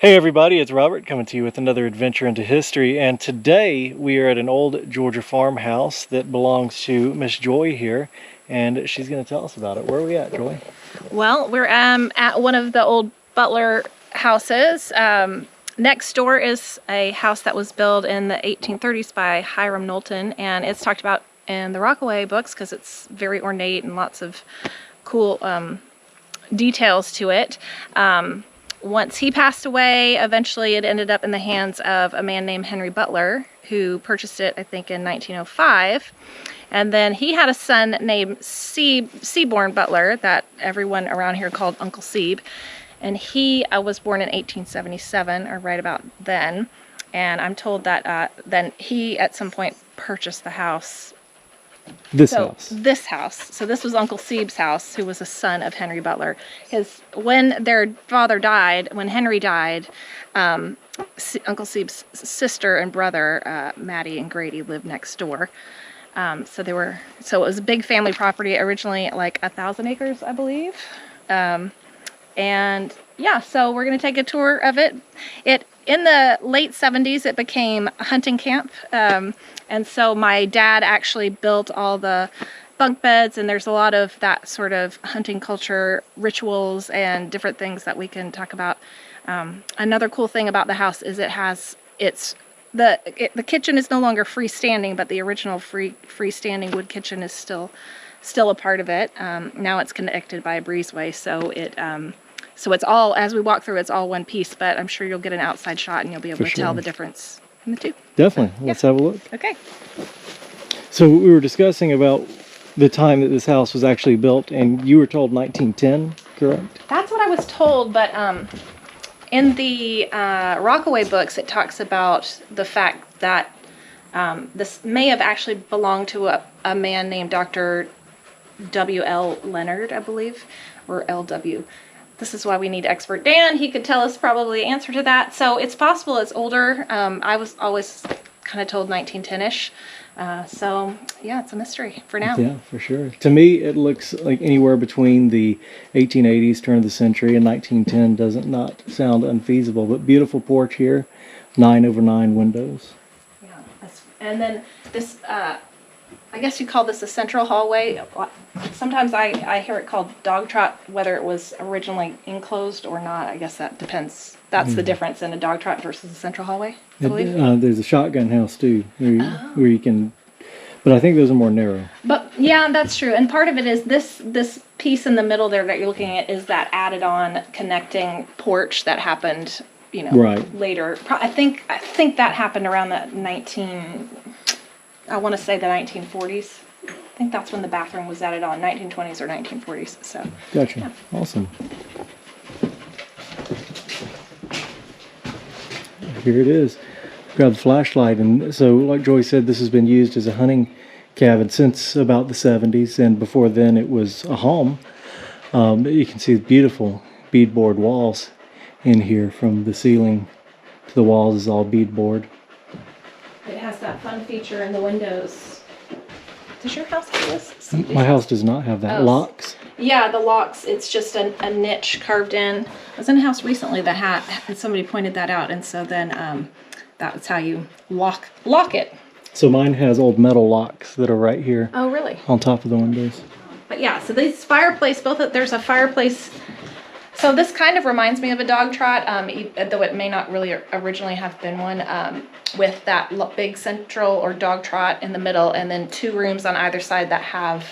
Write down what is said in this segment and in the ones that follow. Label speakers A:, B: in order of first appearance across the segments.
A: Hey everybody, it's Robert coming to you with another adventure into history, and today we are at an old Georgia farmhouse that belongs to Miss Joy here, and she's going to tell us about it. Where are we at, Joy?
B: Well, we're at one of the old Butler houses. Next door is a house that was built in the 1830s by Hiram Knowlton, and it's talked about in the Rockaway books because it's very ornate and lots of cool details to it. Once he passed away, eventually it ended up in the hands of a man named Henry Butler, who purchased it, I think, in 1905. And then he had a son named Seaborn Butler that everyone around here called Uncle Seeb. And he was born in 1877, or right about then. And I'm told that then he, at some point, purchased the house.
A: This house.
B: This house. So this was Uncle Seeb's house, who was a son of Henry Butler. When their father died, when Henry died, Uncle Seeb's sister and brother, Maddie and Grady, lived next door. So it was a big family property, originally like 1,000 acres, I believe. And yeah, so we're going to take a tour of it. In the late 70s, it became a hunting camp. And so my dad actually built all the bunk beds, and there's a lot of that sort of hunting culture rituals and different things that we can talk about. Another cool thing about the house is the kitchen is no longer freestanding, but the original freestanding wood kitchen is still a part of it. Now it's connected by a breezeway, so it's all, as we walk through, it's all one piece. But I'm sure you'll get an outside shot and you'll be able to tell the difference in the two.
A: Definitely. Let's have a look.
B: Okay.
A: So we were discussing about the time that this house was actually built, and you were told 1910, correct?
B: That's what I was told, but in the Rockaway books, it talks about the fact that this may have actually belonged to a man named Dr. W.L. Leonard, I believe, or L.W. This is why we need expert Dan. He could tell us probably the answer to that. So it's possible it's older. I was always kind of told 1910-ish. So yeah, it's a mystery for now.
A: Yeah, for sure. To me, it looks like anywhere between the 1880s, turn of the century, and 1910 doesn't not sound unfeasible. But beautiful porch here, 9/9 windows.
B: Yeah, and then this, I guess you call this a central hallway. Sometimes I hear it called dog trot, whether it was originally enclosed or not. I guess that depends. That's the difference in a dog trot versus a central hallway, I believe.
A: There's a shotgun house too, where you can, but I think those are more narrow.
B: But yeah, that's true. And part of it is this piece in the middle there that you're looking at is that added on connecting porch that happened,
A: right
B: later. I think that happened around the I want to say the 1940s. I think that's when the bathroom was added on, 1920s or 1940s. So.
A: Gotcha.
B: Yeah.
A: Awesome. Here it is. Grab the flashlight, and so like Joy said, this has been used as a hunting cabin since about the 70s, and before then it was a home. You can see the beautiful beadboard walls in here, from the ceiling to the walls is all beadboard.
B: It has that fun feature in the windows. Does your house have this?
A: My house does not have that.
B: Oh.
A: Locks?
B: Yeah, the locks, it's just a niche carved in. I was in a house recently that had, and somebody pointed that out, and so then that's how you lock it.
A: So mine has old metal locks that are right here.
B: Oh, really?
A: On top of the windows.
B: But yeah, so this fireplace, there's a fireplace. So this kind of reminds me of a dog trot, though it may not really originally have been one, with that big central or dog trot in the middle, and then two rooms on either side that have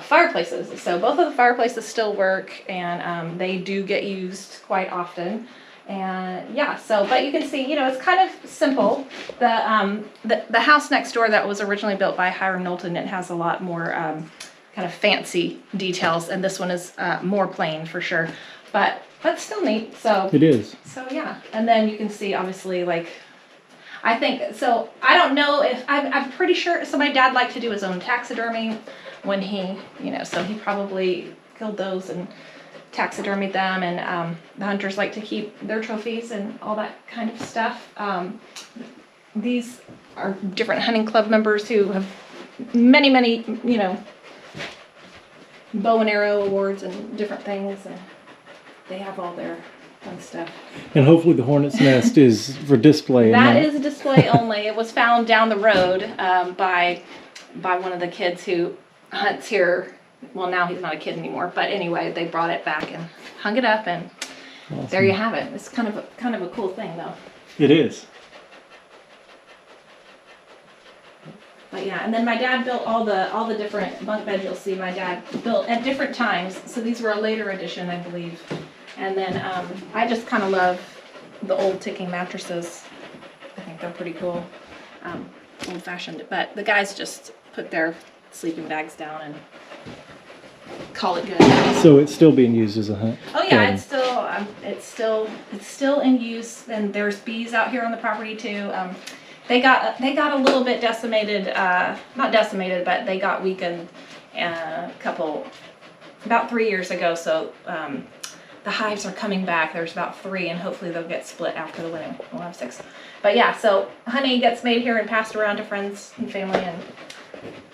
B: fireplaces. So both of the fireplaces still work, and they do get used quite often. And yeah, but you can see, it's kind of simple. The house next door that was originally built by Hiram Knowlton, it has a lot more kind of fancy details, and this one is more plain for sure, but still neat. So
A: it is.
B: So yeah, and then you can see obviously, like, I think so. I don't know if I'm pretty sure. So my dad liked to do his own taxidermy when he, so he probably killed those and taxidermied them, and the hunters like to keep their trophies and all that kind of stuff. These are different hunting club members who have many, bow and arrow awards and different things, and they have all their Fun stuff.
A: And hopefully the hornet's nest is for display.
B: That
A: and
B: is a display only. It was found down the road by one of the kids who hunts here. Well, now he's not a kid anymore, but anyway, they brought it back and hung it up, and
A: Awesome.
B: there you have it. It's kind of a cool thing, though.
A: It is.
B: But yeah, and then my dad built all the different bunk beds you'll see. My dad built at different times, so these were a later edition, I believe. And then I just kind of love the old ticking mattresses. I think they're pretty cool, old-fashioned. But the guys just put their sleeping bags down and call it good.
A: So it's still being used as a hunt.
B: Oh yeah, it's still in use, and there's bees out here on the property too. They got a little bit decimated, not decimated, but they got weakened about 3 years ago. So the hives are coming back. There's about 3, and hopefully they'll get split after the wedding. We'll have 6. But yeah, so honey gets made here and passed around to friends and family, and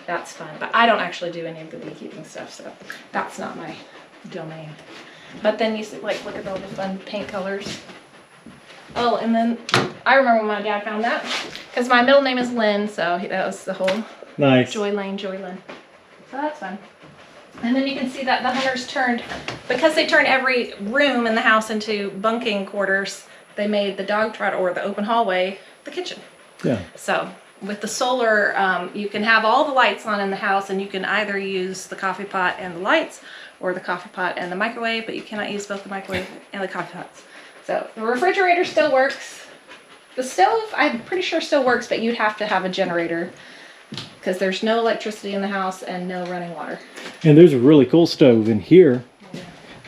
B: that's fun. But I don't actually do any of the beekeeping stuff, so that's not my domain. But then you see, like, look at all the fun paint colors. Oh, and then I remember when my dad found that, because my middle name is Lynn, so that was the whole
A: Nice.
B: Joy Lane. So that's fun. And then you can see that the hunters because they turned every room in the house into bunking quarters, they made the dog trot or the open hallway the kitchen.
A: Yeah.
B: So with the solar, you can have all the lights on in the house, and you can either use the coffee pot and the lights, or the coffee pot and the microwave, but you cannot use both the microwave and the coffee pots. So the refrigerator still works. The stove, I'm pretty sure still works, but you'd have to have a generator because there's no electricity in the house and no running water.
A: And there's a really cool stove in here.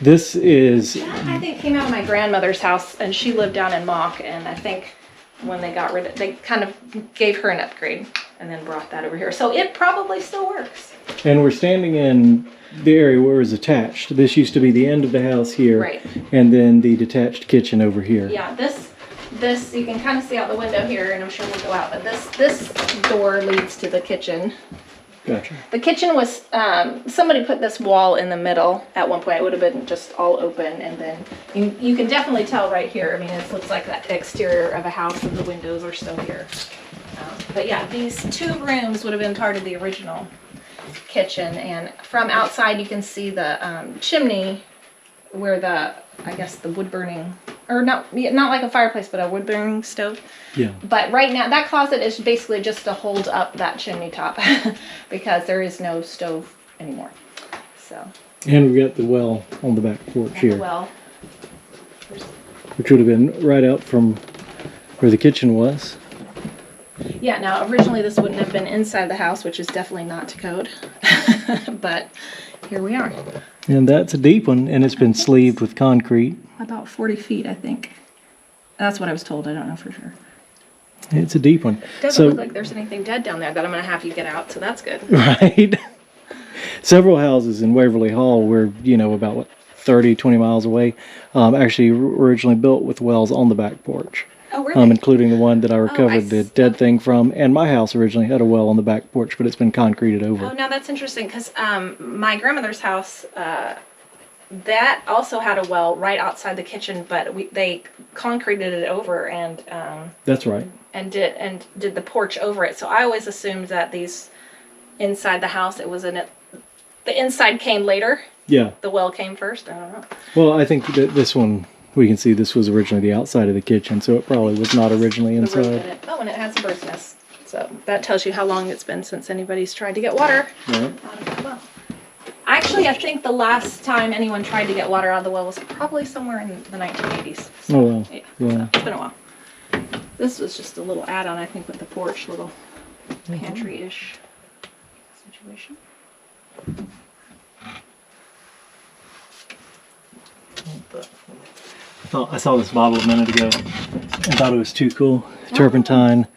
A: This is...
B: That, I think, came out of my grandmother's house, and she lived down in Mock, and I think when they got rid of it, they kind of gave her an upgrade and then brought that over here. So it probably still works.
A: And we're standing in the area where it was attached. This used to be the end of the house here.
B: Right.
A: And then the detached kitchen over here.
B: Yeah, this you can kind of see out the window here, and I'm sure we'll go out, but this door leads to the kitchen.
A: Gotcha.
B: The kitchen was, somebody put this wall in the middle at one point. It would have been just all open, and then you can definitely tell right here. I mean, it looks like that exterior of a house, and the windows are still here. But yeah, these 2 rooms would have been part of the original kitchen, and from outside you can see the chimney where I guess the wood burning, or not like a fireplace, but a wood burning stove.
A: Yeah.
B: But right now that closet is basically just to hold up that chimney top because there is no stove anymore. So.
A: And we've got the well on the back porch here.
B: Well.
A: Which would have been right out from where the kitchen was.
B: Yeah, now originally this wouldn't have been inside the house, which is definitely not to code. But here we are.
A: And that's a deep one, and it's been sleeved with concrete.
B: About 40 feet, I think. That's what I was told. I don't know for sure.
A: It's a deep one.
B: Doesn't look like there's anything dead down there that I'm going to have you get out, so that's good.
A: Right. Several houses in Waverly Hall were, about 30, 20 miles away, actually originally built with wells on the back porch.
B: Oh, really?
A: Including the one that I recovered the dead
B: okay.
A: thing from. And my house originally had a well on the back porch, but it's been concreted over.
B: Oh, now that's interesting because my grandmother's house, that also had a well right outside the kitchen, but they concreted it over and
A: That's right.
B: and did the porch over it. So I always assumed that these inside the house, the inside came later.
A: Yeah.
B: The well came first. I don't know.
A: Well, I think that this one, we can see this was originally the outside of the kitchen, so it probably was not originally
B: The roof in
A: inside.
B: it. Oh, and it has a bird's nest. So that tells you how long it's been since anybody's tried to get water
A: Right.
B: out of the well. Actually, I think the last time anyone tried to get water out of the well was probably somewhere in the 1980s. So,
A: Oh, wow.
B: Yeah,
A: Yeah.
B: so it's been a while. This was just a little add-on, I think, with the porch, little pantry-ish situation.
A: I saw this bottle a minute ago and thought it was too cool. Turpentine,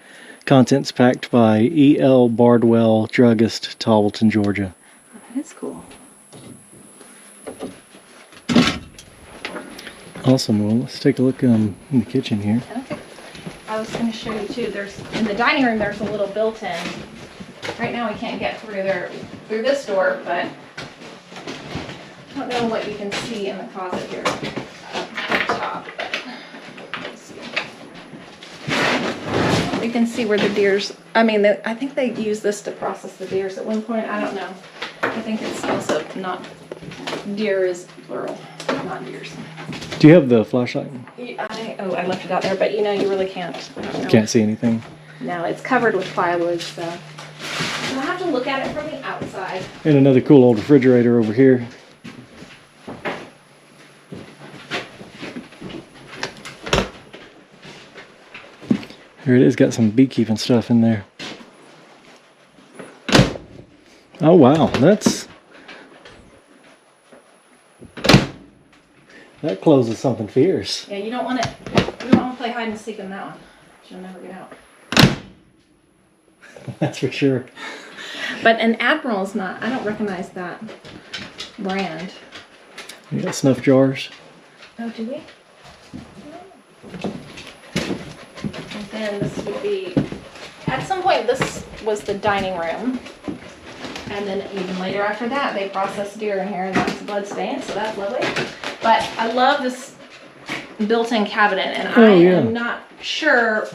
A: contents packed by E.L. Bardwell, druggist, Towleton, Georgia.
B: That is cool.
A: Awesome. Well, let's take a look in the kitchen here.
B: Okay. I was going to show you too. There's in the dining room. There's a little built-in. Right now we can't get through this door, but I don't know what you can see in the closet here up top. But You can see where the deers, I mean, I think they use this to process the deers at one point. I don't know. I think it's also not, deer is plural, not deers.
A: Do you have the flashlight?
B: I left it out there, but you know, you really can't. I don't know.
A: Can't see anything.
B: No, it's covered with plywood, so I'll have to look at it from the outside.
A: And another cool old refrigerator over here. Here it is, got some beekeeping stuff in there. Oh wow, that closes something fierce.
B: Yeah, you don't want to play hide and seek in that one. You'll never get out.
A: That's for sure.
B: But an Admiral's not, I don't recognize that brand.
A: You got snuff jars.
B: Oh, do we? And then this would be, at some point this was the dining room. And then even later after that, they processed deer in here and that's blood stains, so that's lovely. But I love this built-in cabinet and I am not sure,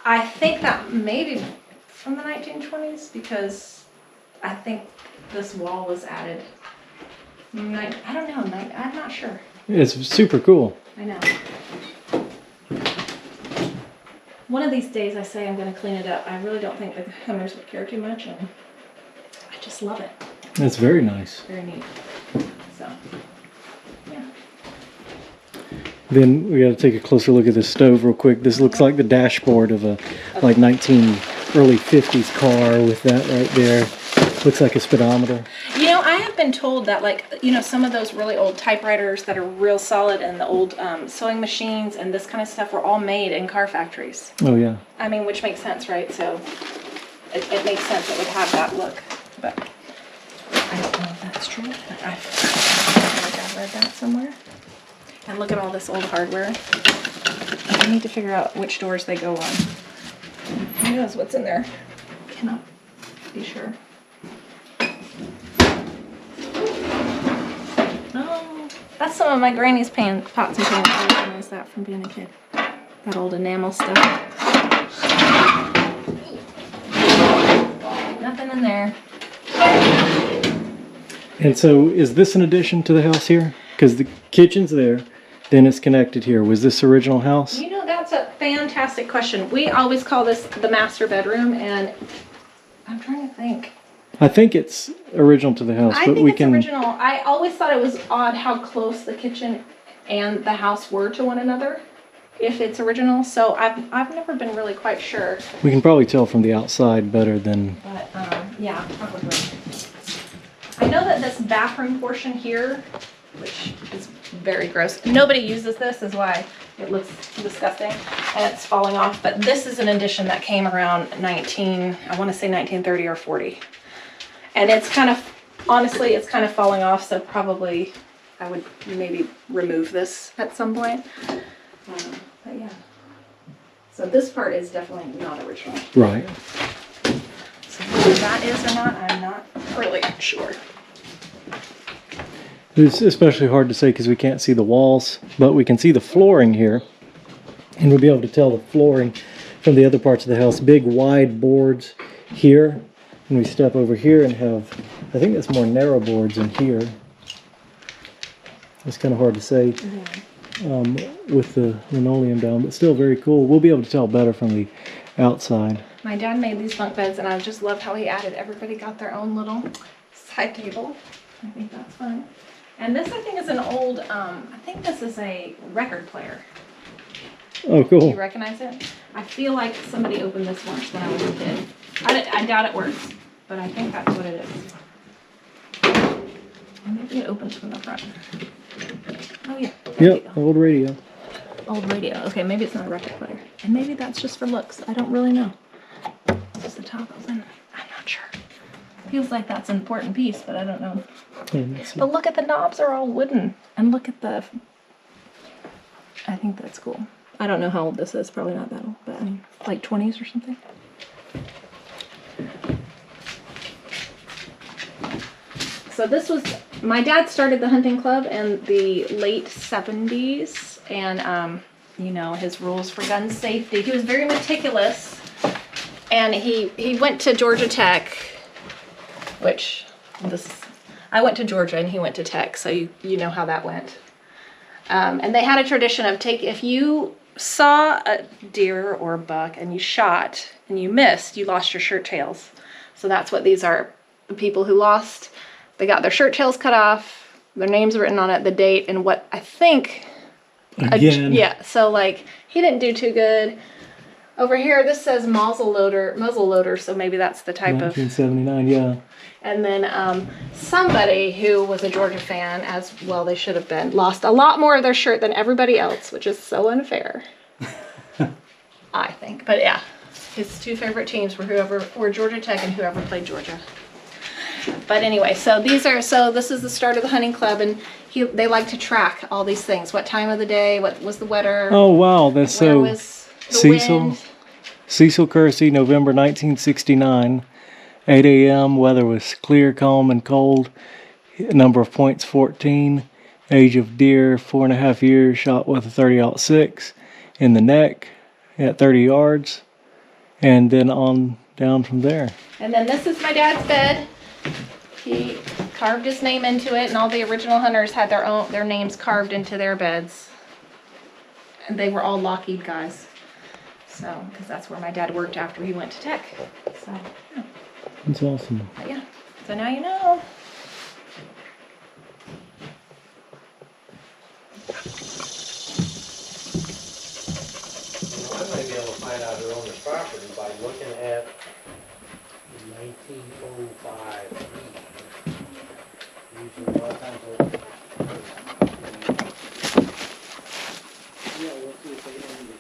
B: I think that maybe from the 1920s because I think this wall was added. I don't know, I'm not sure.
A: It's super cool.
B: I know. One of these days I say I'm going to clean it up. I really don't think the Hummers would care too much and I just love it.
A: That's very nice.
B: Very neat. So, yeah.
A: Then we got to take a closer look at this stove real quick. This looks like the dashboard of a like early 50s car with that right there. Looks like a speedometer.
B: You know, I have been told that, like, you know, some of those really old typewriters that are real solid and the old sewing machines and this kind of stuff were all made in car factories.
A: Oh yeah.
B: I mean, which makes sense, right? So it makes sense it would have that look. But I don't know if that's true. But I feel like I've read that somewhere. And look at all this old hardware. I need to figure out which doors they go on. Who knows what's in there? Cannot be sure. Oh, that's some of my granny's pots and pans. I recognize that from being a kid. That old enamel stuff. Nothing in there.
A: And so is this an addition to the house here? Because the kitchen's there, then it's connected here. Was this original house?
B: You know, that's a fantastic question. We always call this the master bedroom, and I'm trying to think.
A: I think it's original to the house,
B: I
A: but
B: think
A: we
B: it's
A: can.
B: original. I always thought it was odd how close the kitchen and the house were to one another, if it's original. So I've never been really quite sure.
A: We can probably tell from the outside better than.
B: But yeah, probably. I know that this bathroom portion here, which is very gross. Nobody uses this, is why it looks disgusting and it's falling off. But this is an addition that came around I want to say 1930 or 40. And it's kind of, honestly, it's kind of falling off. So probably I would maybe remove this at some point. But yeah. So this part is definitely not original.
A: Right.
B: So whether that is or not, I'm not really sure.
A: It's especially hard to say because we can't see the walls, but we can see the flooring here. And we'll be able to tell the flooring from the other parts of the house. Big wide boards here. And we step over here and have, I think that's more narrow boards in here. It's kind of hard to say with the linoleum down, but still very cool. We'll be able to tell better from the outside.
B: My dad made these bunk beds and I just loved how he added everybody got their own little side table. I think that's fun. And this I think is an old, I think this is a record player.
A: Oh,
B: Do you
A: cool.
B: recognize it? I feel like somebody opened this once when I was a kid. I doubt it works, but I think that's what it is. Or maybe it opens from the front. Oh yeah. there you
A: Yep,
B: go.
A: old radio.
B: Old radio. Okay, maybe it's not a record player. And maybe that's just for looks. I don't really know. Does the top open? I'm not sure. Feels like that's an important piece, but I don't know. But look at the knobs are all wooden. And look at the... I think that's cool. I don't know how old this is. Probably not that old, but I mean, like 20s or something. So this was... My dad started the hunting club in the late 70s. And, you know, his rules for gun safety. He was very meticulous And he went to Georgia Tech, which I went to Georgia and he went to Tech, so you know how that went. And they had a tradition of if you saw a deer or a buck and you shot and you missed, you lost your shirt tails. So that's what these are. The people who lost, they got their shirt tails cut off, their names written on it, the date, and what I think.
A: Again.
B: Yeah, so like he didn't do too good. Over here, this says muzzle loader, so maybe that's the type
A: 1979, yeah.
B: And then somebody who was a Georgia fan, as well they should have been, lost a lot more of their shirt than everybody else, which is so unfair. I think. But yeah, his two favorite teams were Georgia Tech and whoever played Georgia. But anyway, so this is the start of the hunting club, and they like to track all these things. What time of the day, what was the weather?
A: Oh wow, that's
B: where
A: so
B: was the wind?
A: Cecil Kersey, November 1969, 8 a.m. Weather was clear, calm, and cold. Number of points 14. Age of deer 4.5 years. Shot with a 30-06 in the neck at 30 yards, and then on down from there.
B: And then this is my dad's bed. He carved his name into it, and all the original hunters had their names carved into their beds. And they were all Lockheed guys. So, because that's where my dad worked after he went to Tech. So, yeah.
A: That's awesome.
B: But yeah. So now you know.
C: I might be able to find out who owned the property by looking at 1905. Usually a lot of times we'll see if they owned it.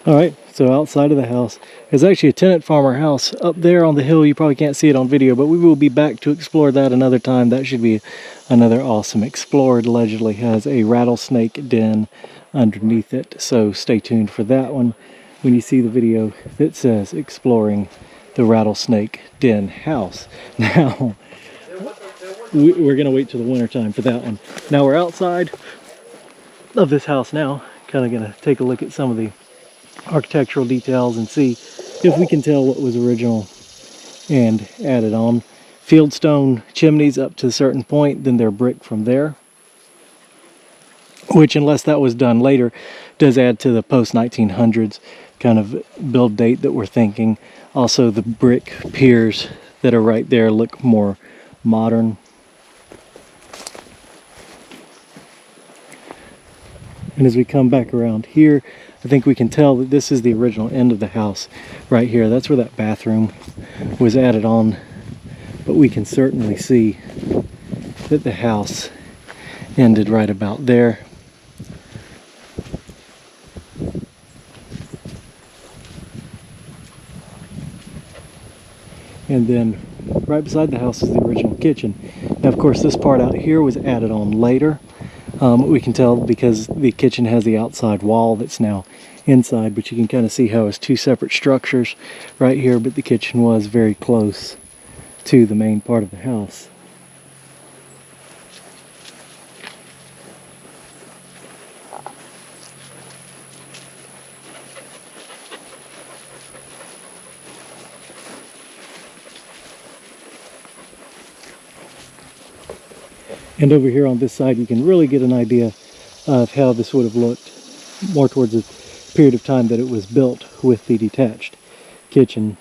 A: All right, so outside of the house is actually a tenant farmer house up there on the hill. You probably can't see it on video, but we will be back to explore that another time. That should be another awesome explore. It allegedly has a rattlesnake den underneath it, so stay tuned for that one when you see the video that says exploring the rattlesnake den house. Now, we're going to wait till the winter time for that one. Now we're outside of this house now, kind of going to take a look at some of the architectural details and see if we can tell what was original and added on. Fieldstone chimneys up to a certain point, then they're brick from there, which, unless that was done later, does add to the post 1900s kind of build date that we're thinking. Also, the brick piers that are right there look more modern. And as we come back around here, I think we can tell that this is the original end of the house right here. That's where that bathroom was added on. But we can certainly see that the house ended right about there. And then right beside the house is the original kitchen. Now, of course, this part out here was added on later. We can tell because the kitchen has the outside wall that's now inside, but you can kind of see how it's two separate structures right here, but the kitchen was very close to the main part of the house. And over here on this side, you can really get an idea of how this would have looked more towards the period of time that it was built with the detached kitchen.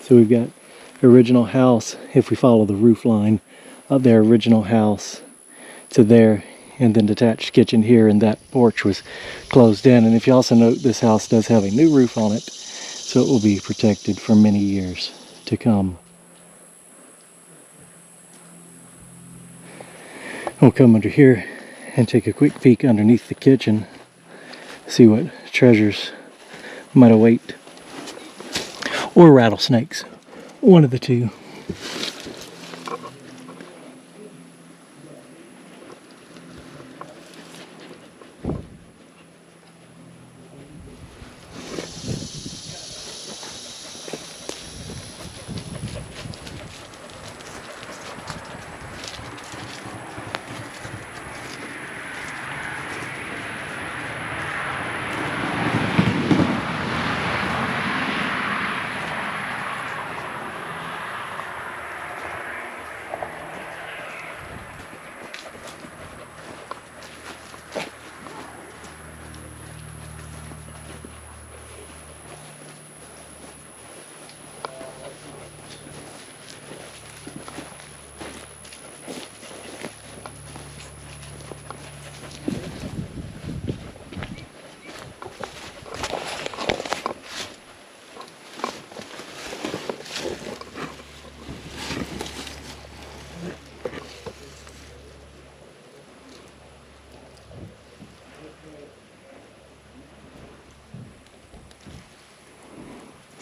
A: So we've got original house, if we follow the roof line of their original house to there, and then detached kitchen here, and that porch was closed in. And if you also note, this house does have a new roof on it, so it will be protected for many years to come. We'll come under here and take a quick peek underneath the kitchen, see what treasures might await. Or rattlesnakes, one of the two.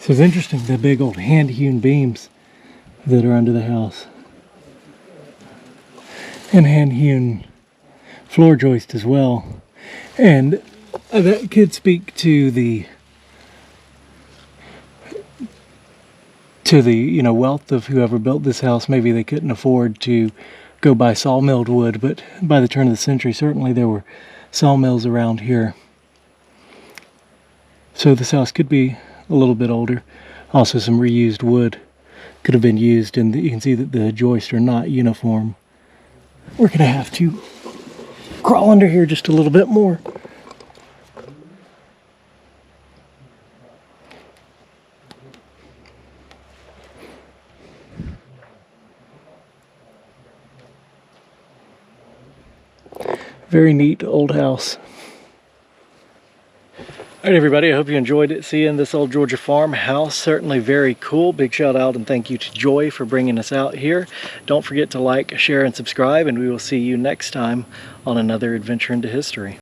A: So it's interesting, the big old hand-hewn beams that are under the house. And hand-hewn floor joist as well. And that could speak to the wealth of whoever built this house. Maybe they couldn't afford to go buy sawmilled wood, but by the turn of the century, certainly there were sawmills around here. So this house could be a little bit older. Also, some reused wood could have been used, and you can see that the joists are not uniform. We're gonna have to crawl under here just a little bit more. Very neat old house. All right, everybody, I hope you enjoyed seeing this old Georgia farmhouse. Certainly very cool. Big shout out and thank you to Joy for bringing us out here. Don't forget to like, share, and subscribe, and we will see you next time on another adventure into history.